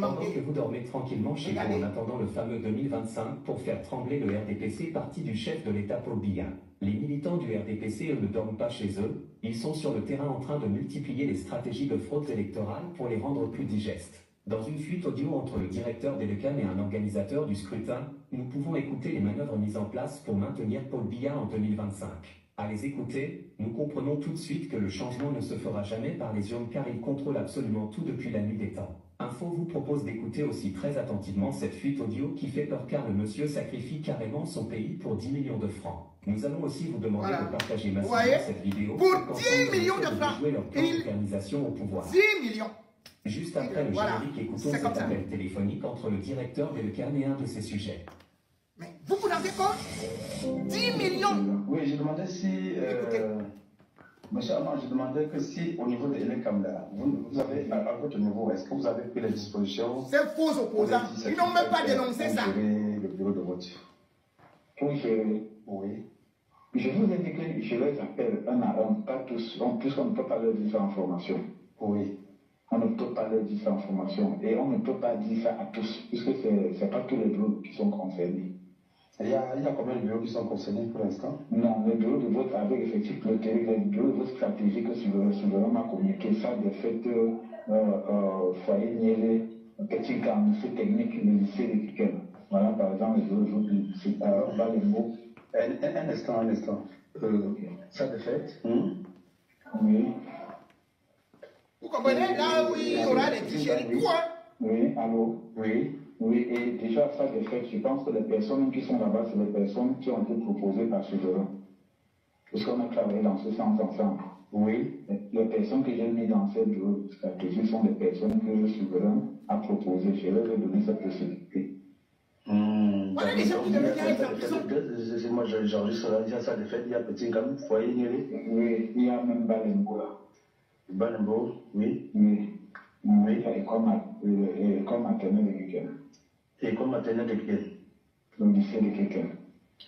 Pendant que vous dormez tranquillement chez vous en attendant le fameux 2025 pour faire trembler le RDPC, parti du chef de l'État Paul Biya. Les militants du RDPC, eux, ne dorment pas chez eux. Ils sont sur le terrain en train de multiplier les stratégies de fraude électorale pour les rendre plus digestes. Dans une fuite audio entre le directeur d'Elecan et un organisateur du scrutin, nous pouvons écouter les manœuvres mises en place pour maintenir Paul Biya en 2025. À les écouter, nous comprenons tout de suite que le changement ne se fera jamais par les urnes car ils contrôlent absolument tout depuis la nuit des temps. Info vous propose d'écouter aussi très attentivement cette fuite audio qui fait peur car le monsieur sacrifie carrément son pays pour 10 millions de francs. Nous allons aussi vous demander de partager massivement cette vidéo pour 10 millions de francs jouer leur organisation au pouvoir. 10 millions. Juste après le générique, écoutons cet appel téléphonique entre le directeur d'Elecan et un de ses sujets. Mais vous avez quoi? 10 millions. Oui, je demandais si... Monsieur Amand, je demandais que si au niveau de Elecan, vous avez, à votre niveau, est-ce que vous avez pris les dispositions? C'est faux opposants. Ils n'ont même pas dénoncé ça. Le bureau de vote. Oui. Je vous ai dit que je les appelle un à un, pas tous, puisqu'on ne peut pas leur dire ça en formation. Oui. On ne peut pas leur dire ça en formation. Et on ne peut pas dire ça à tous, puisque ce n'est pas tous les bureaux qui sont concernés. Il y a combien de bureaux qui sont concernés pour l'instant? Non, les bureaux de vote avec effectif clôturé, les bureaux de vote stratégiques souverain m'a communiqué ça, des faits foyer Niélé, petit lycée technique, le lycée de Kikel. Voilà par exemple les bureaux de vote, c'est pas les mots. Un instant. Ça de fait? Oui. Vous comprenez là où il y aura des tricheries? Quoi? Oui, allô? Oui. Oui, et déjà, ça de fait, je pense que les personnes qui sont là-bas, c'est les personnes qui ont été proposées par Souverain. Parce qu'on a travaillé dans ce sens ensemble. Oui. Les personnes que j'ai mis dans cette stratégie sont des personnes que le Souverain a proposées. Je leur ai donné cette possibilité. Voilà les gens qui devaient être en prison. Moi, j'enregistre là, ça de fait, il y a petit comme foyer Niélé. Oui, il y a même Balembo là. Balembo, oui. Oui. Oui, et comme maternelle de quelqu'un. Et comme maternelle de quelqu'un? Le lycée de quelqu'un.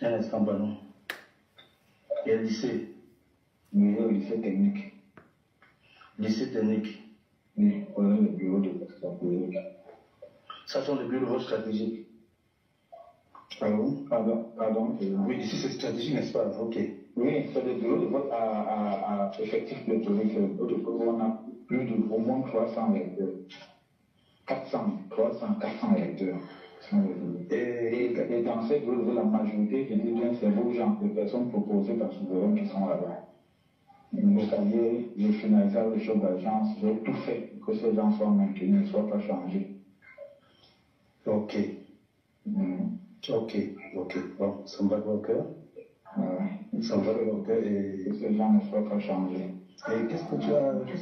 Un instant, pardon. Et le lycée? Oui, le lycée technique. Lycée technique? Oui, on a le bureau de vote stratégique. Ça sont les bureaux de vote stratégique? Pardon. Oui, ici c'est stratégique, n'est-ce pas? Ok. Oui, c'est des bureaux de vote à effectif pléthorique. On a plus de au moins 300 électeurs. 400 électeurs. Et dans ces bureaux de vote, la majorité, je dis bien, c'est vos gens, les personnes proposées par Souverain qui sont là-bas. Le cahier, le finalisage, le chef d'agence, j'ai tout fait que ces gens soient maintenus, ne soient pas changés. Ok. Ok. Bon, ça me va au cœur. Ça me va au cœur et que ces gens ne soient pas changés. Et qu'est-ce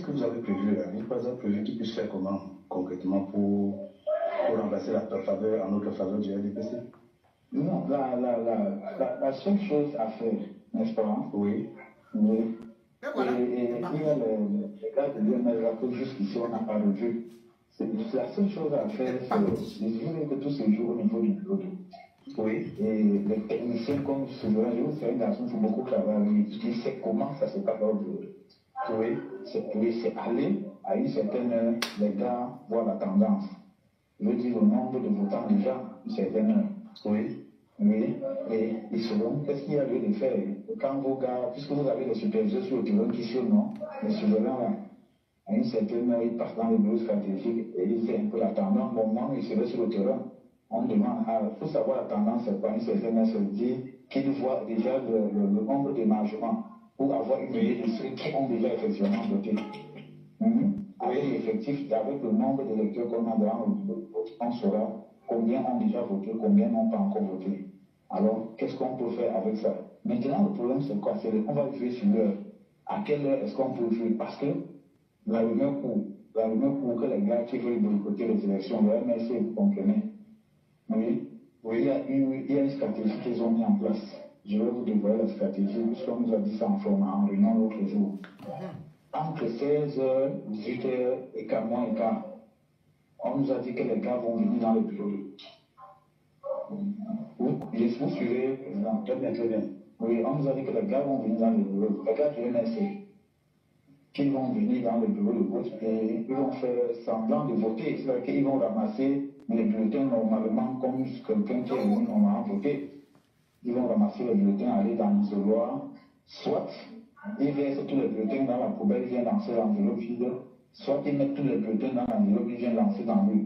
que vous avez prévu là? Vous avez prévu qu'ils puissent faire comment concrètement pour remplacer la faveur en notre faveur du RDPC? Non, la seule chose à faire, n'est-ce pas? Oui. Oui. Et voilà. Et il y a les gars de l'UML que jusqu'ici on n'a pas revu. La seule chose à faire, c'est de que tous ces jours au niveau du bureau. Oui. Et les techniciens comme Souverain, je vous sais, un garçon qui beaucoup travaillé avec lui, il sait comment ça se passe au bureau. Oui. C'est aller à une certaine heure, les gars voient la tendance. Je veux dire le nombre de votants déjà, une certaine heure. Oui. Oui, et ils sauront qu'est-ce qu'il y a lieu de faire. Quand vos gars, puisque vous avez les superviseurs sur le terrain qui sont non, les souverains là, à une certaine heure, ils passent dans les bureaux stratégiques et ils font un peu la tendance. Bon, moi, ils seraient sur le terrain. On demande, pour savoir la tendance, c'est pas une certaine heure, ça veut dire qu'ils voient déjà le nombre de margements pour avoir une idée de ceux qui ont déjà effectivement voté. Avec l'effectif, avec le nombre d'électeurs qu'on a dans le bureau, on saura combien ont déjà voté, combien n'ont pas encore voté. Alors, qu'est-ce qu'on peut faire avec ça? Maintenant, le problème, c'est quoi? On va jouer sur l'heure. À quelle heure est-ce qu'on peut jouer? Parce que la rumeur pour que les gars qui veulent boycotter les élections, le MSC, vous comprenez? Oui, il y a une stratégie qu'ils ont mis en place. Je vais vous dévoiler la stratégie, puisqu'on nous a dit ça en réunion l'autre jour. Entre 16h, 18h et 4 mois et quart, on nous a dit que les gars vont venir dans le bureau. Vous suivez, président? Très bien. Oui, on nous a dit que les gars vont venir dans le bureau. Les gars du MSC. qu'ils vont venir dans le bureau de vote et ils vont faire semblant de voter. C'est-à-dire qu'ils vont ramasser les bulletins normalement comme quelqu'un qui est venu normalement voter. Ils vont ramasser les bulletins, aller dans l'isoloir, soit ils versent tous les bulletins dans la poubelle, ils viennent lancer l'enveloppe vide, soit ils mettent tous les bulletins dans l'enveloppe, ils viennent lancer dans l'eau.